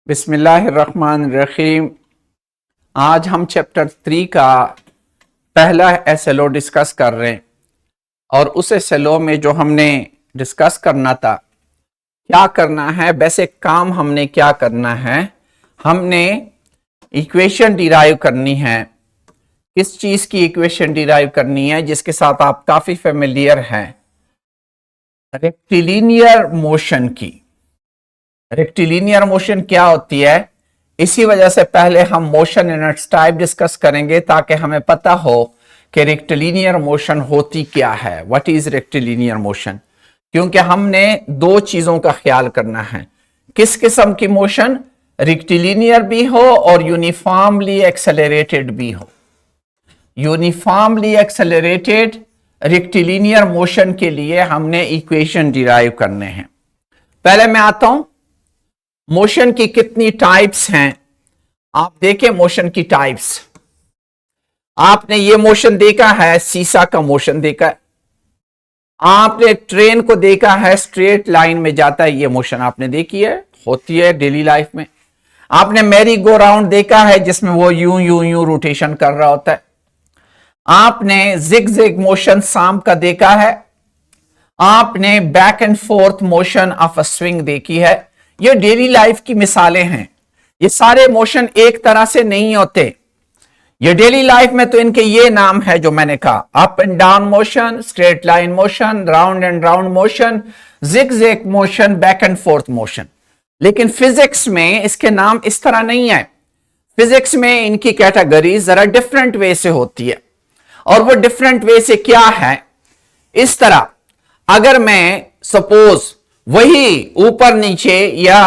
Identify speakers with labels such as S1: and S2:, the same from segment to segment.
S1: बिस्मिल्लाहिर्रहमानिर्रहीम। आज हम चैप्टर 3 का पहला एसएलओ डिस्कस कर रहे हैं और उस एसएलओ में जो हमने डिस्कस करना था, क्या करना है, बेसिक काम हमने क्या करना है, हमने इक्वेशन डिराइव करनी है। किस चीज़ की इक्वेशन डिराइव करनी है जिसके साथ आप काफ़ी फेमिलियर हैं? रेक्टिलिनियर मोशन की। रेक्टिलिनियर मोशन क्या होती है, इसी वजह से पहले हम motion in its type discuss करेंगे ताकि हमें पता हो कि रेक्टिलिनियर मोशन होती क्या है, व्हाट इज रेक्टिलिनियर मोशन। क्योंकि हमने दो चीजों का ख्याल करना है, किस किस्म की मोशन, रेक्टिलिनियर भी हो और यूनिफॉर्मली एक्सेलरेटेड भी हो। यूनिफॉर्मली एक्सेलरेटेड रेक्टिलिनियर मोशन के लिए हमने इक्वेशन डिराइव करने हैं। पहले मैं आता हूं, मोशन की कितनी टाइप्स हैं। आप देखें मोशन की टाइप्स। आपने ये मोशन देखा है, सीसा का मोशन देखा है, आपने ट्रेन को देखा है स्ट्रेट लाइन में जाता है, ये मोशन आपने देखी है, होती है डेली लाइफ में। आपने मैरी गो राउंड देखा है जिसमें वो यूं यूं यूं रोटेशन कर रहा होता है। आपने जिग जिग मोशन सांप का देखा है। आपने back and fourth motion of a swing देखी है। ये डेली लाइफ की मिसालें हैं। ये सारे मोशन एक तरह से नहीं होते। ये डेली लाइफ में तो इनके ये नाम है जो मैंने कहा, up and down motion, straight line motion, round and round motion, zigzag motion, back and fourth motion. लेकिन फिजिक्स में इसके नाम इस तरह नहीं है। फिजिक्स में इनकी कैटेगरी जरा डिफरेंट वे से होती है। और वो डिफरेंट वे से क्या है, इस तरह, अगर मैं सपोज वही ऊपर नीचे या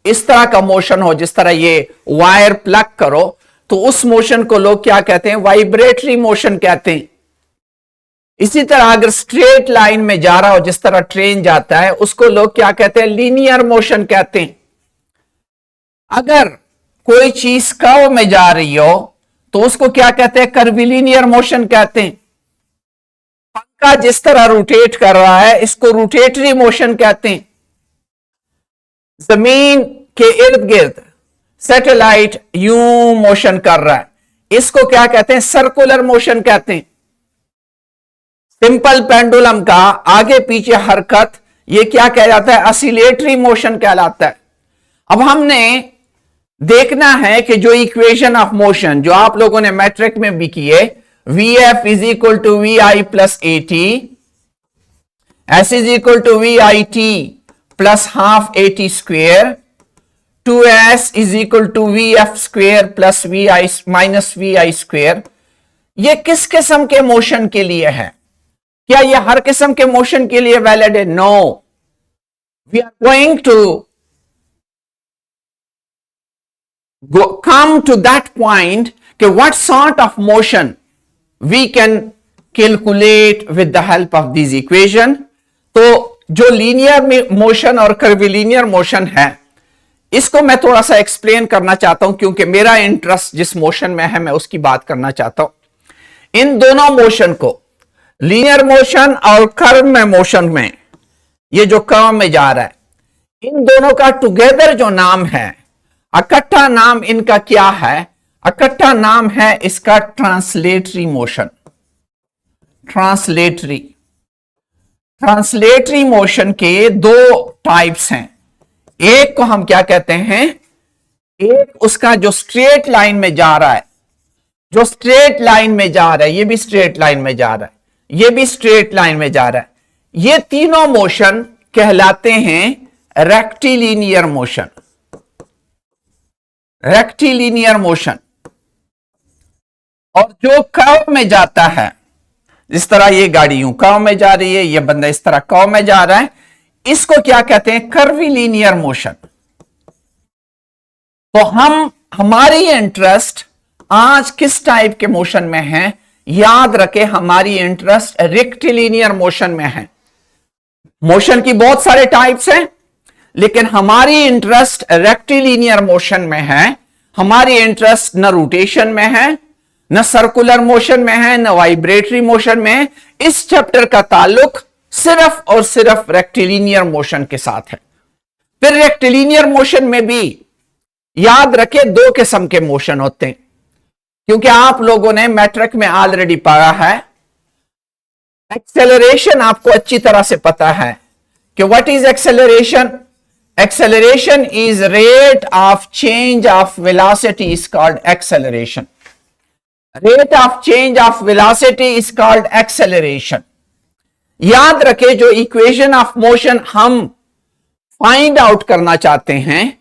S1: इस तरह का मोशन हो, जिस तरह ये वायर प्लग करो, तो उस मोशन को लोग क्या कहते हैं, वाइब्रेटरी मोशन कहते हैं। इसी तरह अगर स्ट्रेट लाइन में जा रहा हो, जिस तरह ट्रेन जाता है, उसको लोग क्या कहते हैं, लीनियर मोशन कहते हैं। अगर कोई चीज कर्व में जा रही हो तो उसको क्या कहते हैं, कर्विलिनियर मोशन कहते हैं। पंखा जिस तरह रोटेट कर रहा है, इसको रोटेटरी मोशन कहते हैं। जमीन के इर्द गिर्द सैटेलाइट यूं मोशन कर रहा है, इसको क्या कहते हैं, सर्कुलर मोशन कहते हैं। सिंपल पेंडुलम का आगे पीछे हरकत, ये क्या कह जाता है, ऑसिलेटरी मोशन कहलाता है। अब हमने देखना है कि जो इक्वेशन ऑफ मोशन जो आप लोगों ने मैट्रिक में भी किए, Vf is equal to Vi plus At, S is equal to Vit plus half At square, 2S is equal to Vf square plus Vi minus Vi square। ये किस किस्म के मोशन के लिए है? क्या ये हर किस्म के मोशन के लिए वैलिड है? No, we are going to come to that point कि what sort of motion we can calculate with the help of these equation। तो जो लीनियर मोशन और कर्विलिनियर मोशन है, इसको मैं थोड़ा सा एक्सप्लेन करना चाहता हूं क्योंकि मेरा इंटरेस्ट जिस मोशन में है मैं उसकी बात करना चाहता हूं। इन दोनों मोशन को, लीनियर मोशन और कर्व में मोशन में, ये जो कर्व में जा रहा है, इन दोनों का टुगेदर जो नाम है, इकट्ठा नाम इनका क्या है? इकट्ठा नाम है इसका ट्रांसलेटरी मोशन। ट्रांसलेटरी मोशन के दो टाइप्स हैं। एक को हम क्या कहते हैं, एक उसका जो स्ट्रेट लाइन में जा रहा है, जो स्ट्रेट लाइन में जा रहा है, ये भी स्ट्रेट लाइन में जा रहा है, ये भी स्ट्रेट लाइन में जा रहा है, ये तीनों मोशन कहलाते हैं रेक्टिलिनियर मोशन। Rectilinear motion. और जो कर्व में जाता है, जिस तरह ये गाड़ी यूं कर्व में जा रही है, ये बंदा इस तरह कर्व में जा रहा है, इसको क्या कहते हैं, कर्विलिनियर मोशन। तो हमारी इंटरेस्ट आज किस टाइप के मोशन में है? याद रखें, हमारी इंटरेस्ट रेक्टिलिनियर मोशन में है। मोशन की बहुत सारे टाइप्स हैं, लेकिन हमारी इंटरेस्ट रेक्टिलिनियर मोशन में है। हमारी इंटरेस्ट न रोटेशन में है, न सर्कुलर मोशन में है, न वाइब्रेटरी मोशन में है। इस चैप्टर का ताल्लुक सिर्फ और सिर्फ रेक्टिलिनियर मोशन के साथ है। फिर रेक्टिलिनियर मोशन में भी याद रखे दो किस्म के मोशन होते हैं, क्योंकि आप लोगों ने मैट्रिक में ऑलरेडी पढ़ा है। एक्सेलरेशन आपको अच्छी तरह से पता है कि what is acceleration. Acceleration is rate of change of velocity is called acceleration. Rate of change of velocity is called acceleration. याद रखे जो इक्वेशन ऑफ मोशन हम फाइंड आउट करना चाहते हैं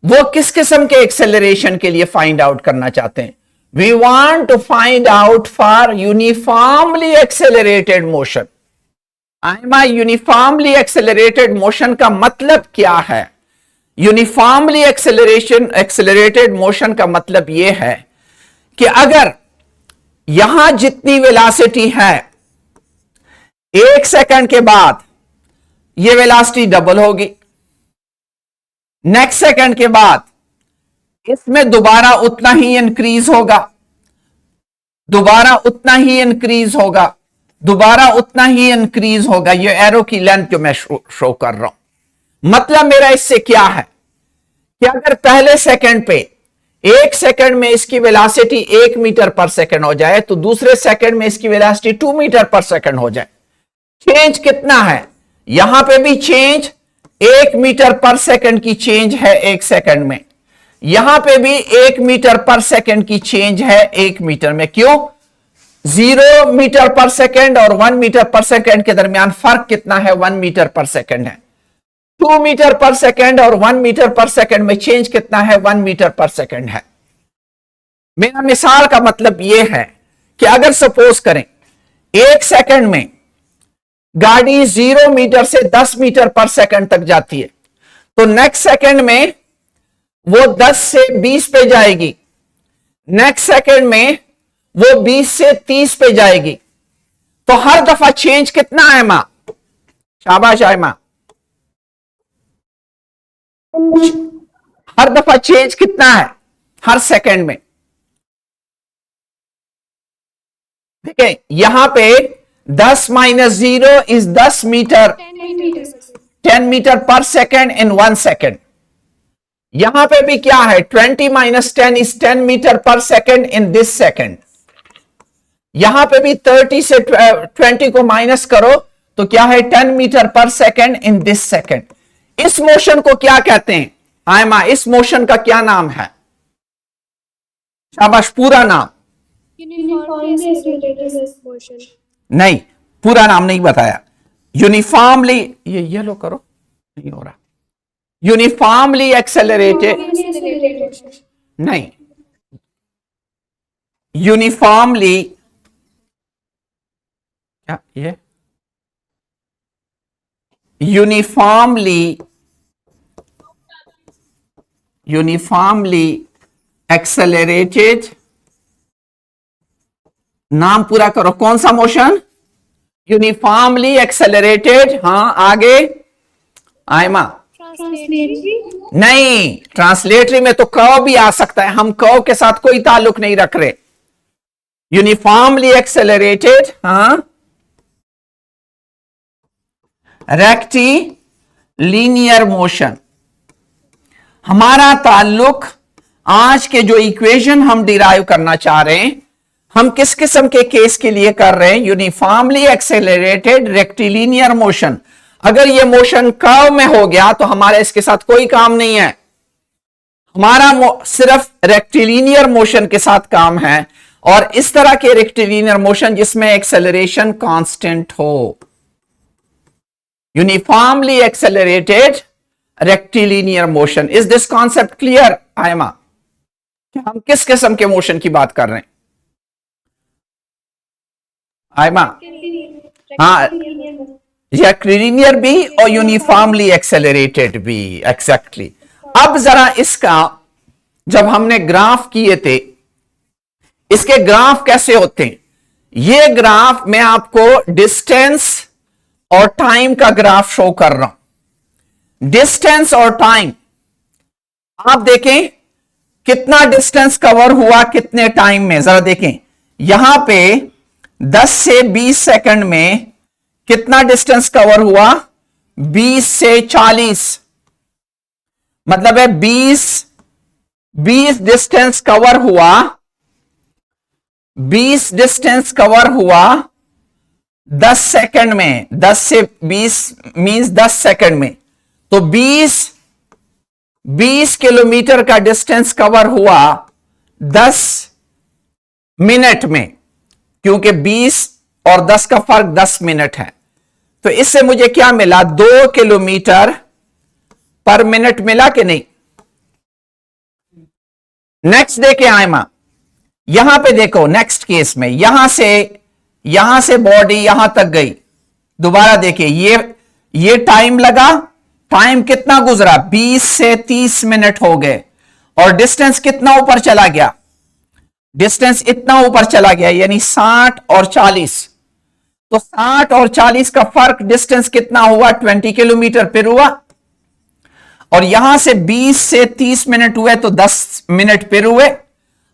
S1: वो किस किस्म के एक्सेलरेशन के लिए फाइंड आउट करना चाहते हैं। We want to find out for uniformly accelerated motion. Uniformly accelerated motion का मतलब क्या है? यूनिफॉर्मली एक्सेलरेटेड मोशन का मतलब यह है कि अगर यहां जितनी वेलोसिटी है 1 सेकंड के बाद यह वेलोसिटी डबल होगी, नेक्स्ट सेकंड के बाद इसमें दोबारा उतना ही इंक्रीज होगा, दोबारा उतना ही इंक्रीज होगा, दोबारा उतना ही इंक्रीज होगा। ये एरो की लेंथ जो मैं शो कर रहा हूं, मतलब मेरा इससे क्या है कि अगर पहले सेकंड पे 1 सेकंड में इसकी वेलोसिटी 1 मीटर पर सेकंड हो जाए तो दूसरे सेकंड में इसकी वेलोसिटी 2 मीटर पर सेकंड हो जाए। चेंज कितना है? यहां पे भी चेंज 1 मीटर पर सेकंड की चेंज है 1 सेकंड में, यहां पे भी 1 मीटर पर सेकंड की चेंज है 1 मीटर में। क्यों? 0 मीटर पर सेकंड और 1 मीटर पर सेकंड के दरमियान फर्क कितना है? 1 मीटर पर सेकंड है। 2 मीटर पर सेकंड और 1 मीटर पर सेकंड में चेंज कितना है? 1 मीटर पर सेकंड है। मेरा मिसाल का मतलब यह है कि अगर सपोज करें 1 सेकंड में गाड़ी 0 मीटर से 10 मीटर पर सेकंड तक जाती है, तो नेक्स्ट सेकंड में वो 10 से 20 पे जाएगी, नेक्स्ट सेकंड में वो 20 से 30 पे जाएगी। तो हर दफा चेंज कितना है मां? शाबाश आए मां। हर दफा चेंज कितना है हर सेकंड में? देखिए यहां पे 10 माइनस 0 इज 10 मीटर, 10 मीटर पर सेकंड इन 1 सेकंड। यहां पे भी क्या है? 20 माइनस 10 इज 10 मीटर पर सेकंड इन दिस सेकंड। यहां पे भी 30 से 20 को माइनस करो तो क्या है? 10 मीटर पर सेकंड इन दिस सेकंड। इस मोशन को क्या कहते हैं? हाय मां, इस मोशन का क्या नाम है? शाबाश, पूरा नाम नहीं, पूरा नाम नहीं बताया। यूनिफॉर्मली, ये येलो करो, नहीं हो रहा। यूनिफॉर्मली एक्सेलरेटेड नहीं, यूनिफॉर्मली क्या ये? यूनिफॉर्मली एक्सेलरेटेड, नाम पूरा करो। कौन सा मोशन? Uniformly accelerated. हां आगे आयमा। नहीं, ट्रांसलेटरी में तो कर्व भी आ सकता है, हम कर्व के साथ कोई ताल्लुक नहीं रख रहे। यूनिफॉर्मली एक्सेलरेटेड, हां, रेक्टी लीनियर मोशन। हमारा ताल्लुक आज के जो इक्वेशन हम डिराइव करना चाह रहे हैं, हम किस किस्म के केस के लिए कर रहे हैं? Uniformly accelerated rectilinear motion. अगर ये मोशन कर्व में हो गया तो हमारा इसके साथ कोई काम नहीं है, हमारा सिर्फ रेक्टिलिनियर मोशन के साथ काम है, और इस तरह के रेक्टिलिनियर मोशन जिसमें एक्सेलरेशन कांस्टेंट हो। Uniformly accelerated rectilinear motion. Is this concept clear Aima? हम किस किस्म के मोशन की बात कर रहे हैं आयमा? हाँ, रेक्टिलिनियर भी और यूनिफॉर्मली एक्सेलरेटेड भी, एग्जैक्टली। अब जरा इसका, जब हमने ग्राफ किए थे, इसके ग्राफ कैसे होते हैं? ये ग्राफ मैं आपको डिस्टेंस और टाइम का ग्राफ शो कर रहा हूं। डिस्टेंस और टाइम, आप देखें कितना डिस्टेंस कवर हुआ कितने टाइम में, जरा देखें। यहां पे 10 से 20 सेकंड में कितना डिस्टेंस कवर हुआ? 20 से 40, मतलब है 20 20 डिस्टेंस कवर हुआ, 20 डिस्टेंस कवर हुआ 10 सेकंड में, 10 से 20 मींस 10 सेकंड में। तो 20 किलोमीटर का डिस्टेंस कवर हुआ 10 मिनट में, क्योंकि 20 और 10 का फर्क 10 मिनट है। तो इससे मुझे क्या मिला, 2 किलोमीटर पर मिनट मिला कि नहीं। नेक्स्ट देखिए आयमा, यहां पे देखो नेक्स्ट केस में यहां से बॉडी यहां तक गई। दोबारा देखिए, ये टाइम लगा, टाइम कितना गुजरा, 20 से 30 मिनट हो गए, और डिस्टेंस कितना ऊपर चला गया, डिस्टेंस इतना ऊपर चला गया, यानी 60 और 40। तो 60 और 40 का फर्क डिस्टेंस कितना हुआ, 20 किलोमीटर फिर हुआ। और यहां से 20 से 30 मिनट हुए तो 10 मिनट फिर हुए।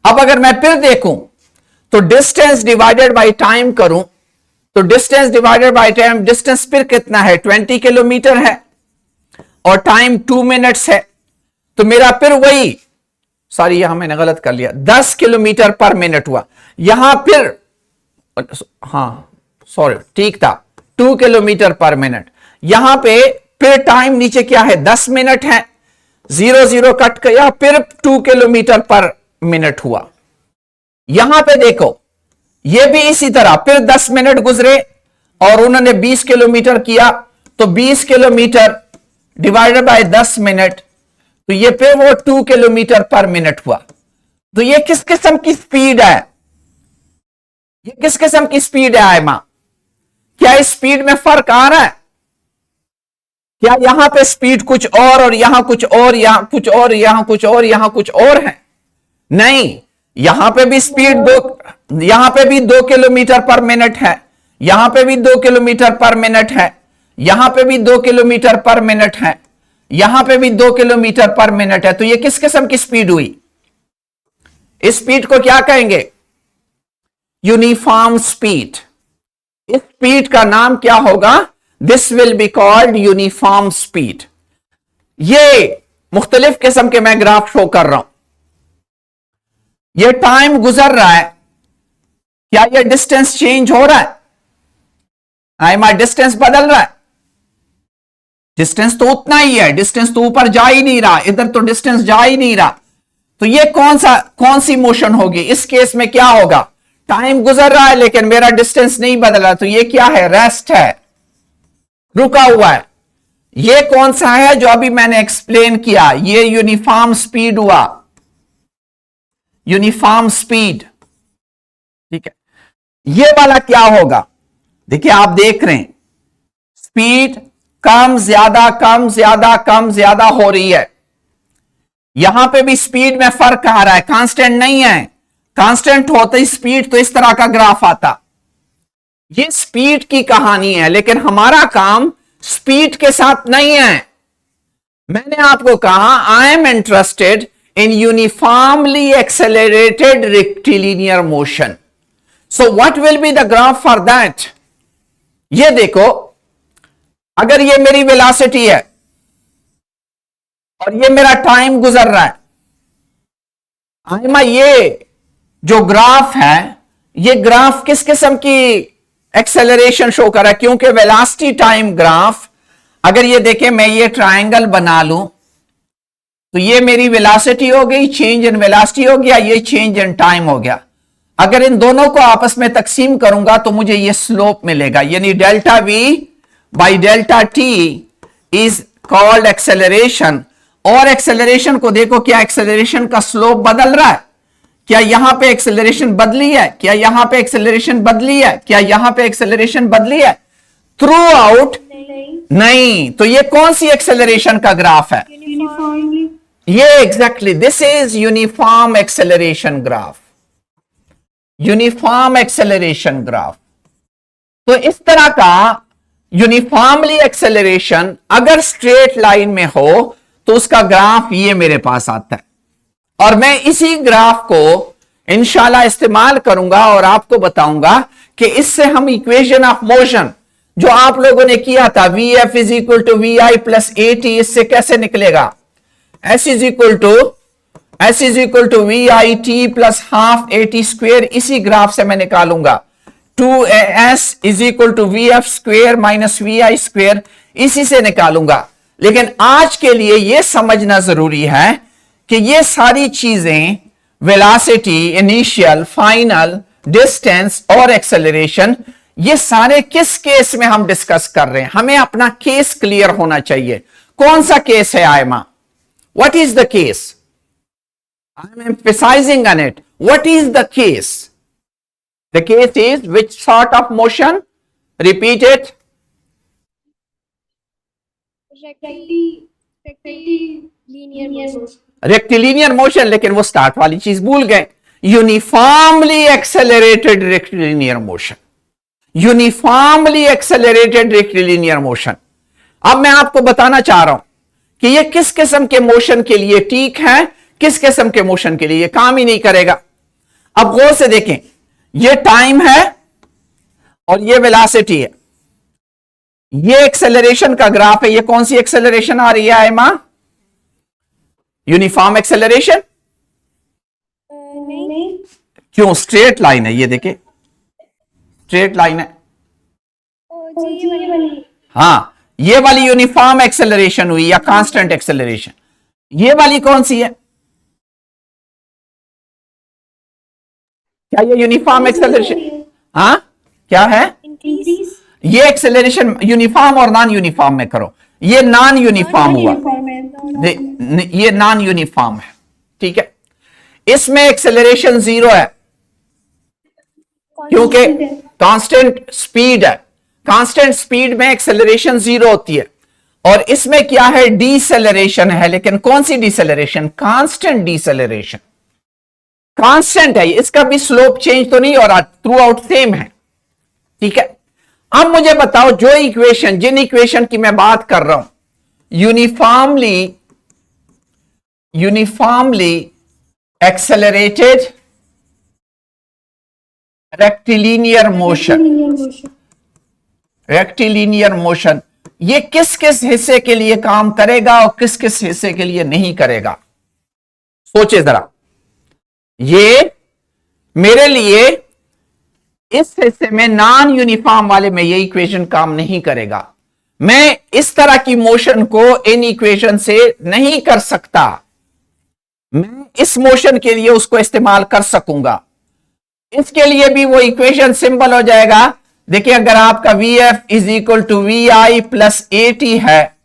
S1: अब अगर मैं फिर देखूं तो डिस्टेंस डिवाइडेड बाय टाइम करूं, तो distance divided by time, distance फिर कितना है, 20 किलोमीटर है, और टाइम 2 मिनट्स है। तो मेरा फिर वही, सॉरी यहां मैंने गलत कर लिया, 10 किलोमीटर पर मिनट हुआ। यहां फिर, हां सॉरी ठीक था, 2 किलोमीटर पर मिनट। यहां पे फिर टाइम नीचे क्या है, 10 मिनट है, 0 0 कट गया, फिर 2 किलोमीटर पर मिनट हुआ। यहां पे देखो, ये भी इसी तरह, फिर 10 मिनट गुजरे और उन्होंने 20 किलोमीटर किया, तो 20 किलोमीटर डिवाइडेड बाय 10 मिनट, तो ये फिर वो 2 किलोमीटर पर मिनट हुआ। तो ये किस किस्म की स्पीड है, ये किस किस्म की स्पीड है आयमा, क्या इस स्पीड में फर्क आ रहा है, क्या यहां पे स्पीड कुछ और यहां कुछ और, यहां कुछ और, यहां कुछ और, यहां कुछ और है, नहीं, यहां पे भी स्पीड यहां पे भी 2 किलोमीटर पर मिनट है, यहां पे भी 2 किलोमीटर पर मिनट है, यहां पे भी 2 किलोमीटर पर मिनट है, यहां पे भी 2 किलोमीटर पर मिनट है। तो ये किस किस्म की स्पीड हुई, इस स्पीड को क्या कहेंगे, यूनिफॉर्म स्पीड। इस स्पीड का नाम क्या होगा, this will be called uniform speed. ये मुख्तलिफ किस्म के मैं ग्राफ शो कर रहा हूं, ये टाइम गुजर रहा है, क्या ये डिस्टेंस चेंज हो रहा है, आईमा डिस्टेंस बदल रहा है, डिस्टेंस तो उतना ही है, डिस्टेंस तो ऊपर जा ही नहीं रहा, इधर तो डिस्टेंस जा ही नहीं रहा। तो ये कौन सी मोशन होगी, इस केस में क्या होगा, टाइम गुजर रहा है लेकिन मेरा डिस्टेंस नहीं बदला, तो ये क्या है, रेस्ट है, रुका हुआ है। ये कौन सा है जो अभी मैंने एक्सप्लेन किया, ये यूनिफॉर्म स्पीड हुआ, यूनिफॉर्म स्पीड, ठीक है। ये वाला क्या होगा, देखिए आप देख रहे हैं स्पीड कम ज्यादा कम ज्यादा कम ज्यादा हो रही है, यहां पे भी स्पीड में फर्क आ रहा है, कांस्टेंट नहीं है, कांस्टेंट होते स्पीड तो इस तरह का ग्राफ आता। ये स्पीड की कहानी है, लेकिन हमारा काम स्पीड के साथ नहीं है। मैंने आपको कहा I am interested in uniformly accelerated rectilinear motion, so what will be the graph for that. ये देखो, अगर ये मेरी वेलोसिटी है और ये मेरा टाइम गुजर रहा है, आइमा ये जो ग्राफ है, ये ग्राफ किस किस्म की एक्सेलरेशन शो कर रहा है, क्योंकि वेलोसिटी टाइम ग्राफ, अगर ये देखें मैं ये ट्रायंगल बना लूं तो ये मेरी वेलोसिटी हो गई, चेंज इन वेलोसिटी हो गया, ये चेंज इन टाइम हो गया। अगर इन दोनों को आपस में तकसीम करूंगा तो मुझे ये स्लोप मिलेगा, यानी delta we by delta T is called acceleration. और एक्सेलरेशन को देखो, क्या एक्सेलरेशन का स्लोप बदल रहा है, क्या यहां पे एक्सेलरेशन बदली है, क्या यहां पे एक्सेलरेशन बदली है, क्या यहां पे एक्सेलरेशन बदली है, थ्रू आउट नहीं। तो ये कौन सी एक्सेलरेशन का ग्राफ है, ये exactly this is uniform acceleration graph, uniform acceleration graph. तो इस तरह का यूनिफॉर्मली एक्सेलरेशन अगर स्ट्रेट लाइन में हो तो उसका ग्राफ ये मेरे पास आता है, और मैं इसी ग्राफ को इंशाल्लाह इस्तेमाल करूंगा और आपको बताऊंगा कि इससे हम इक्वेशन ऑफ मोशन जो आप लोगों ने किया था, v F is equal to we i plus a t, इससे कैसे निकलेगा, S is equal to s is equal to we i t plus half a t square, इसी ग्राफ से मैं निकालूंगा 2as is equal to v f square minus v i square, इसी से निकालूंगा। लेकिन आज के लिए यह समझना जरूरी है कि ये सारी चीजें वेलोसिटी, इनिशियल, फाइनल, डिस्टेंस और एक्सेलरेशन, ये सारे किस केस में हम डिस्कस कर रहे हैं। हमें अपना केस क्लियर होना चाहिए। कौन सा केस है Aima? What is the case? I am emphasising on it. What is the case? The case is which sort of motion? Repeat it. Rectilinear motion, लेकिन वो स्टार्ट वाली चीज भूल गए। Uniformly accelerated rectilinear motion, uniformly accelerated rectilinear motion. अब मैं आपको बताना चाह रहा हूं कि ये किस किस्म के मोशन के लिए ठीक है, किस किस्म के मोशन के लिए काम ही नहीं करेगा। अब गौर से देखें, ये टाइम है और ये वेलोसिटी है, ये एक्सेलरेशन का ग्राफ है। ये कौन सी एक्सेलरेशन आ रही है आयमा? Uniform acceleration? क्यों? स्ट्रेट लाइन है, ये देखे स्ट्रेट लाइन है। हां, ये वाली यूनिफॉर्म एक्सेलरेशन हुई या कांस्टेंट एक्सेलरेशन। ये वाली कौन सी है? क्या ये यूनिफॉर्म एक्सेलरेशन? हाँ, क्या है? ये एक्सेलरेशन यूनिफॉर्म और नॉन यूनिफॉर्म में करो। ये नॉन यूनिफॉर्म हुआ, ये नॉन यूनिफॉर्म है, ठीक है। इसमें एक्सेलरेशन 0 है क्योंकि कांस्टेंट स्पीड है। कांस्टेंट स्पीड में एक्सेलरेशन 0 होती है। और इसमें क्या है? डीसेलरेशन है। लेकिन कौन सी डीसेलरेशन? Constant deceleration. कांस्टेंट है, इसका भी स्लोप चेंज तो नहीं हो रहा, थ्रू आउट सेम है, ठीक है। अब मुझे बताओ, जो इक्वेशन, जिन इक्वेशन की मैं बात कर रहा हूं, uniformly accelerated rectilinear motion, rectilinear motion, ये किस किस हिस्से के लिए काम करेगा और किस किस हिस्से के लिए नहीं करेगा? सोचे जरा। ये मेरे लिए इस हिस्से में नॉन यूनिफॉर्म वाले में ये इक्वेशन काम नहीं करेगा। मैं इस तरह की मोशन को इन इक्वेशन से नहीं कर सकता। मैं इस मोशन के लिए उसको इस्तेमाल कर सकूंगा। इसके लिए भी वो इक्वेशन सिंपल हो जाएगा। देखिए, अगर आपका v F is equal to we i plus a t है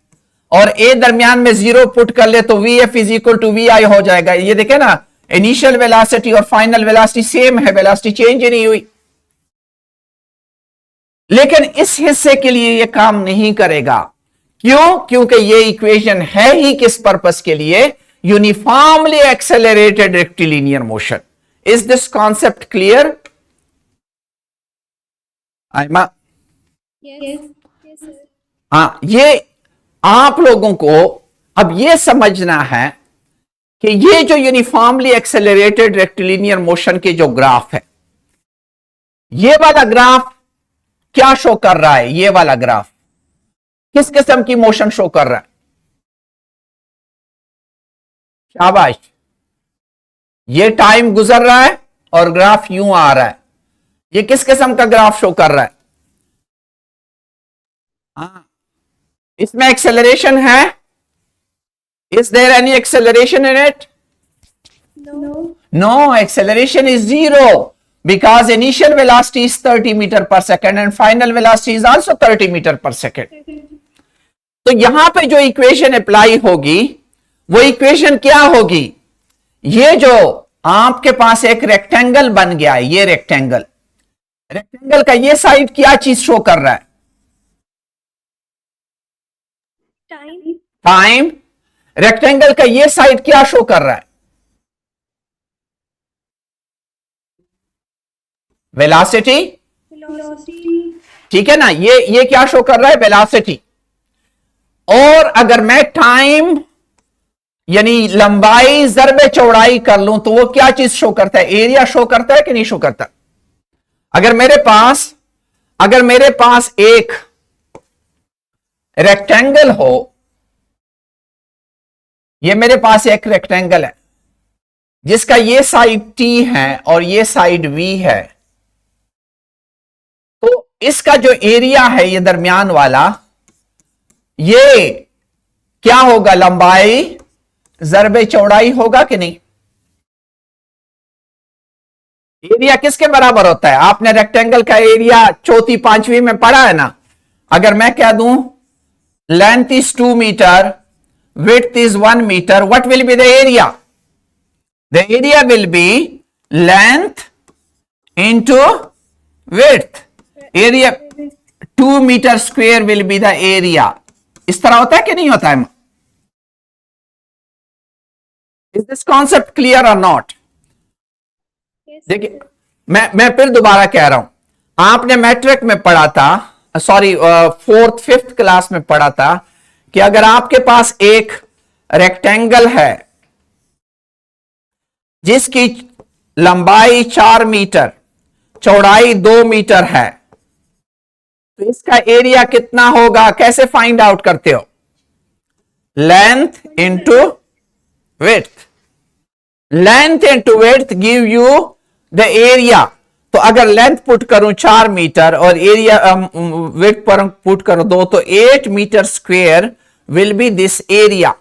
S1: और ए दरमियान में 0 पुट कर ले तो V F is equal to we I हो जाएगा। ये देखे ना, इनिशियल वेलोसिटी और फाइनल वेलोसिटी सेम है, वेलोसिटी चेंज ही नहीं हुई। लेकिन इस हिस्से के लिए यह काम नहीं करेगा। क्यों? क्योंकि यह इक्वेशन है ही किस पर्पस के लिए? Uniformly accelerated rectilinear motion. Is this concept clear Aima? हाँ, ये आप लोगों को अब यह समझना है कि ये जो यूनिफॉर्मली एक्सेलरेटेड रेक्टिलिनियर मोशन के जो ग्राफ है, ये वाला ग्राफ क्या शो कर रहा है? ये वाला ग्राफ किस किस्म की मोशन शो कर रहा है? शाबाश। ये टाइम गुजर रहा है और ग्राफ यूं आ रहा है। ये किस किस्म का ग्राफ शो कर रहा है? हाँ, इसमें एक्सेलरेशन है। Is there any acceleration in it? No, acceleration is 0 because initial velocity is 30 meter per second and final velocity is also 30 meter per second. तो यहां पे जो इक्वेशन अप्लाई होगी वो इक्वेशन क्या होगी? ये जो आपके पास एक रेक्टेंगल बन गया है, ये रेक्टेंगल, रेक्टेंगल का ये साइड क्या चीज शो कर रहा है? टाइम। रेक्टेंगल का ये साइड क्या शो कर रहा है? वेलोसिटी। ठीक है ना, ये क्या शो कर रहा है? वेलोसिटी। और अगर मैं टाइम यानी लंबाई ज़रबे चौड़ाई कर लूं तो वो क्या चीज शो करता है? एरिया शो करता है कि नहीं शो करता? अगर मेरे पास एक रेक्टेंगल हो, ये मेरे पास एक रेक्टेंगल है, जिसका ये साइड T है और ये साइड V है, तो इसका जो एरिया है ये दरमियान वाला, ये क्या होगा? लंबाई ज़रबे चौड़ाई होगा कि नहीं? एरिया किसके बराबर होता है? आपने रेक्टेंगल का एरिया चौथी पांचवी में पढ़ा है ना। अगर मैं कह दूं length is 2 metre, width is 1 meter, what will be the area? The area will be length into width. Area 2 meter square will be the area. इस तरह होता है कि नहीं होता है? Is this concept clear or not? देखिए, मैं फिर दोबारा कह रहा हूं, आपने मैट्रिक में पढ़ा था, सॉरी फोर्थ फिफ्थ क्लास में पढ़ा था कि अगर आपके पास एक रेक्टेंगल है जिसकी लंबाई 4 मीटर, चौड़ाई 2 मीटर है, तो इसका एरिया कितना होगा? कैसे फाइंड आउट करते हो? Length into width. Length into width give you the area. तो अगर लेंथ पुट करूं 4 मीटर और एरिया विड्थ पर पुट करूं 2, तो 8 metre square will be this area.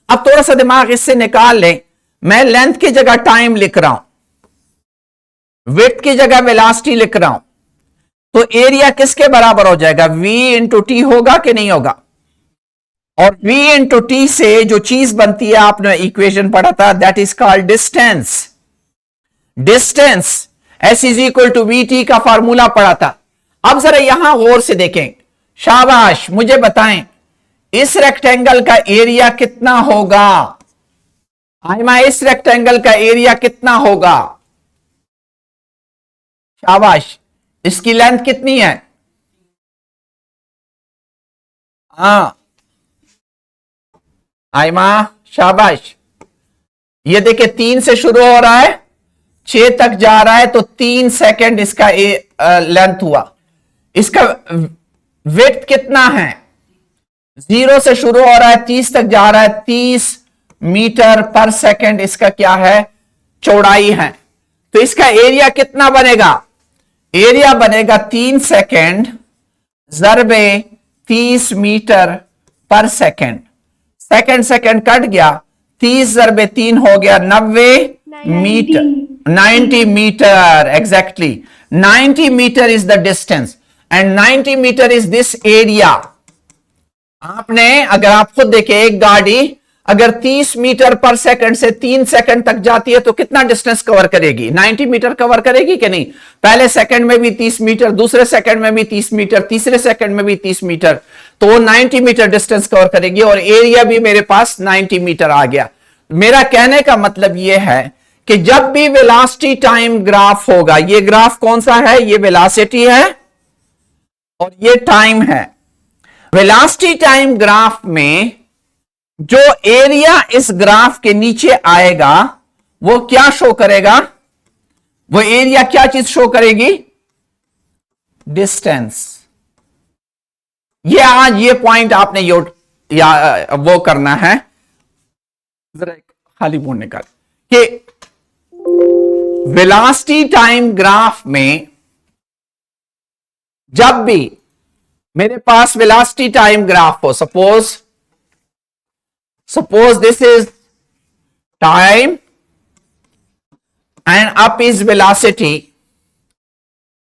S1: अब थोड़ा सा दिमाग इससे निकाल लें, मैं लेंथ की जगह टाइम लिख रहा हूं, विड्थ की जगह वेलोसिटी लिख रहा हूं, तो एरिया किसके बराबर हो जाएगा? v इंटू टी होगा कि नहीं होगा? और v इंटू टी से जो चीज बनती है, आपने इक्वेशन पढ़ा था, that is called distance. Distance s is equal to v t का फॉर्मूला पढ़ा था। अब जरा यहां गौर से देखें, शाबाश, मुझे बताएं इस रेक्टेंगल का एरिया कितना होगा? आइमा, इस रेक्टेंगल का एरिया कितना होगा? शाबाश, इसकी लेंथ कितनी है? हाँ आइमा, शाबाश। ये देखिए 3 से शुरू हो रहा है, 6 तक जा रहा है, तो 3 सेकंड इसका लेंथ हुआ। इसका विड्थ कितना है? 0 से शुरू हो रहा है, 30 तक जा रहा है, 30 मीटर पर सेकंड इसका क्या है? चौड़ाई है। तो इसका एरिया कितना बनेगा? एरिया बनेगा 3 सेकंड ज़रबे 30 मीटर पर सेकंड। सेकंड सेकंड कट गया, 30 ज़रबे 3 हो गया 90 metre. 90 metre, exactly 90 metre is the distance and 90 metre is this area. आपने अगर आप खुद देखें, एक गाड़ी अगर 30 मीटर पर सेकंड से 3 सेकंड तक जाती है तो कितना डिस्टेंस कवर करेगी? 90 मीटर कवर करेगी कि नहीं? पहले सेकंड में भी 30 मीटर, दूसरे सेकंड में भी 30 मीटर, तीसरे सेकंड में भी 30 मीटर, तो वो 90 मीटर डिस्टेंस कवर करेगी और एरिया भी मेरे पास 90 मीटर आ गया। मेरा कहने का मतलब यह है कि जब भी वेलोसिटी टाइम ग्राफ होगा, ये ग्राफ कौन सा है? ये वेलोसिटी है और ये टाइम है। वेलोसिटी टाइम ग्राफ में जो एरिया इस ग्राफ के नीचे आएगा वो क्या शो करेगा? वो एरिया क्या चीज शो करेगी? डिस्टेंस। ये आज ये पॉइंट आपने वो करना है, जरा खाली बोर्ड निकाल कि वेलोसिटी टाइम ग्राफ में जब भी मेरे पास वेलोसिटी टाइम ग्राफ हो, suppose this is time and up is velocity,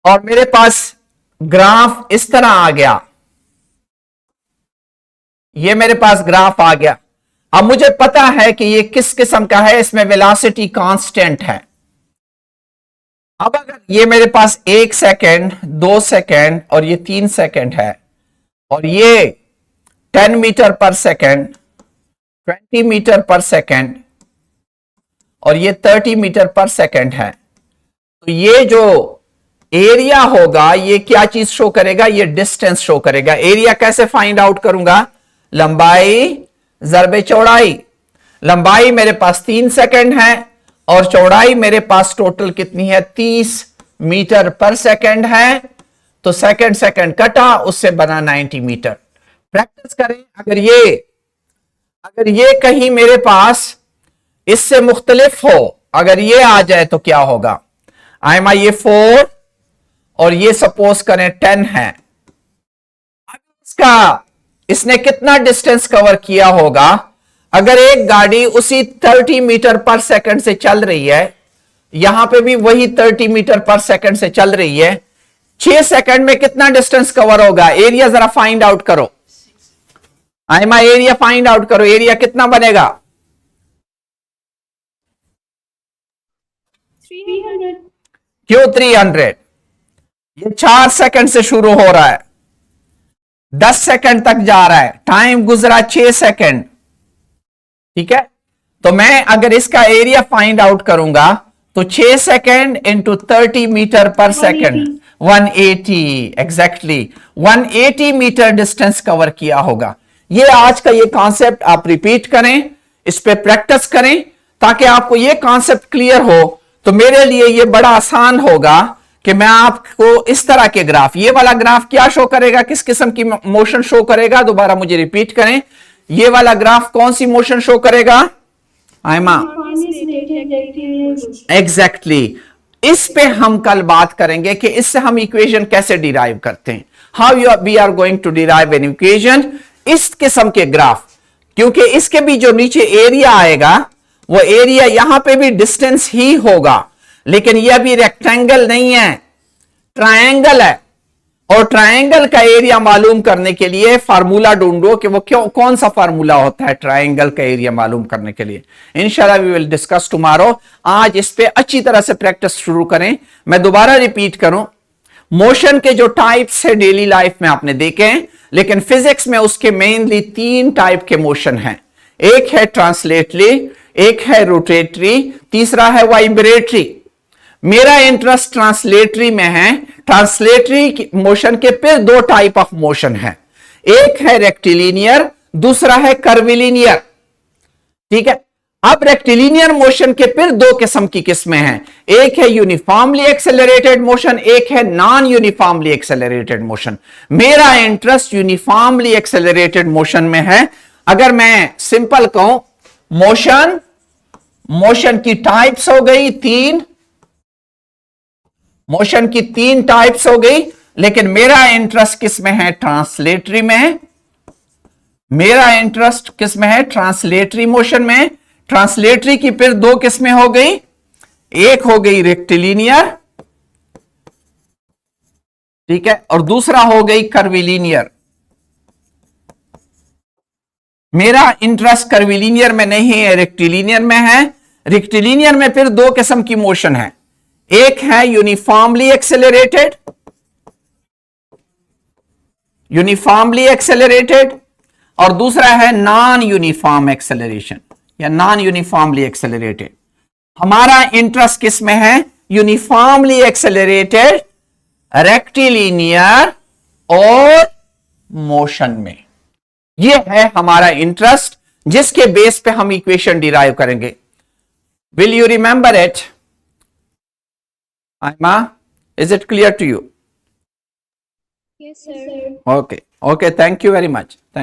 S1: और मेरे पास ग्राफ इस तरह आ गया, ये मेरे पास ग्राफ आ गया। अब मुझे पता है कि ये किस किस्म का है, इसमें वेलोसिटी कांस्टेंट है। अब अगर ये मेरे पास 1 सेकेंड, 2 सेकेंड और ये 3 सेकेंड है और ये 10 मीटर पर सेकेंड, 20 मीटर पर सेकेंड और ये 30 मीटर पर सेकेंड है, तो ये जो एरिया होगा ये क्या चीज शो करेगा? ये डिस्टेंस शो करेगा। एरिया कैसे फाइंड आउट करूंगा? लंबाई ज़रबे चौड़ाई। लंबाई मेरे पास 3 सेकेंड है और चौड़ाई मेरे पास टोटल कितनी है? 30 मीटर पर सेकेंड है, तो सेकेंड सेकेंड कटा, उससे बना 90 मीटर। प्रैक्टिस करें। अगर ये कहीं मेरे पास इससे मुख्तलिफ हो अगर ये आ जाए तो क्या होगा? आयमा ये 4 और ये सपोज करें 10 है। इसने कितना डिस्टेंस कवर किया होगा? अगर एक गाड़ी उसी 30 मीटर पर सेकंड से चल रही है, यहां पे भी वही 30 मीटर पर सेकंड से चल रही है, 6 सेकंड में कितना डिस्टेंस कवर होगा? एरिया जरा फाइंड आउट करो। आयमा एरिया फाइंड आउट करो, एरिया कितना बनेगा?
S2: 300।
S1: क्यों 300? ये 4 सेकंड से शुरू हो रहा है, 10 सेकंड तक जा रहा है, टाइम गुजरा 6 सेकंड। ठीक है, तो मैं अगर इसका एरिया फाइंड आउट करूंगा तो 6 सेकंड इंटू 30 मीटर पर second 180, exactly 180 metre distance cover किया होगा। ये आज का ये कॉन्सेप्ट आप रिपीट करें, इस पे प्रैक्टिस करें ताकि आपको ये कॉन्सेप्ट क्लियर हो। तो मेरे लिए ये बड़ा आसान होगा कि मैं आपको इस तरह के ग्राफ, ये वाला ग्राफ क्या शो करेगा, किस किस्म की मोशन शो करेगा? दोबारा मुझे रिपीट करें, ये वाला ग्राफ कौन सी मोशन शो करेगा? आयमा एग्जैक्टली इस पे हम कल बात करेंगे कि इससे हम इक्वेशन कैसे डिराइव करते हैं, how we are going to derive an equation इस किस्म के ग्राफ। क्योंकि इसके भी जो नीचे एरिया आएगा वो एरिया यहां पे भी डिस्टेंस ही होगा, लेकिन यह भी रेक्टेंगल नहीं है, ट्रायंगल है। और ट्रायंगल का एरिया मालूम करने के लिए फार्मूला ढूंढो कि वो कौन सा फार्मूला होता है ट्रायंगल का एरिया मालूम करने के लिए। इंशाल्लाह वी विल डिस्कस टुमारो। आज इस पे अच्छी तरह से प्रैक्टिस शुरू करें। मैं दोबारा रिपीट करूं, मोशन के जो टाइप्स है डेली लाइफ में आपने देखे हैं, लेकिन फिजिक्स में उसके मेनली 3 टाइप के मोशन हैं। एक है ट्रांसलेटरी, एक है रोटेटरी, तीसरा है वाइब्रेटरी। मेरा इंटरेस्ट ट्रांसलेटरी में है। ट्रांसलेटरी मोशन के फिर 2 टाइप ऑफ मोशन है, एक है रेक्टिलिनियर, दूसरा है कर्विलिनियर। ठीक है, अब रेक्टिलिनियर मोशन के फिर 2 किस्म की किस्में हैं, एक है यूनिफॉर्मली एक्सेलरेटेड मोशन, एक है नॉन यूनिफॉर्मली एक्सेलरेटेड मोशन। मेरा इंटरेस्ट यूनिफॉर्मली एक्सेलरेटेड मोशन में है। अगर मैं सिंपल कहूं, मोशन की टाइप्स हो गई 3, मोशन की 3 टाइप्स हो गई, लेकिन मेरा इंटरेस्ट किस में है? ट्रांसलेटरी में है। मेरा इंटरेस्ट किस में है? ट्रांसलेटरी मोशन में। ट्रांसलेटरी की फिर 2 किस्में हो गई, एक हो गई रेक्टिलिनियर, ठीक है, और दूसरा हो गई कर्विलिनियर। मेरा इंटरेस्ट कर्विलिनियर में नहीं है, रेक्टिलिनियर में है। रेक्टिलिनियर में फिर 2 किस्म की मोशन है, एक है यूनिफॉर्मली एक्सेलरेटेड और दूसरा है नॉन यूनिफॉर्म एक्सेलरेशन या नॉन यूनिफॉर्मली एक्सेलरेटेड। हमारा इंटरेस्ट किस में है? यूनिफॉर्मली एक्सेलरेटेड, रेक्टिलिनियर और मोशन में। यह है हमारा इंटरेस्ट, जिसके बेस पे हम इक्वेशन डिराइव करेंगे। Will you remember it? Aima, is it clear to you?
S2: Yes, sir.
S1: Okay. Okay. Thank you very much. Thank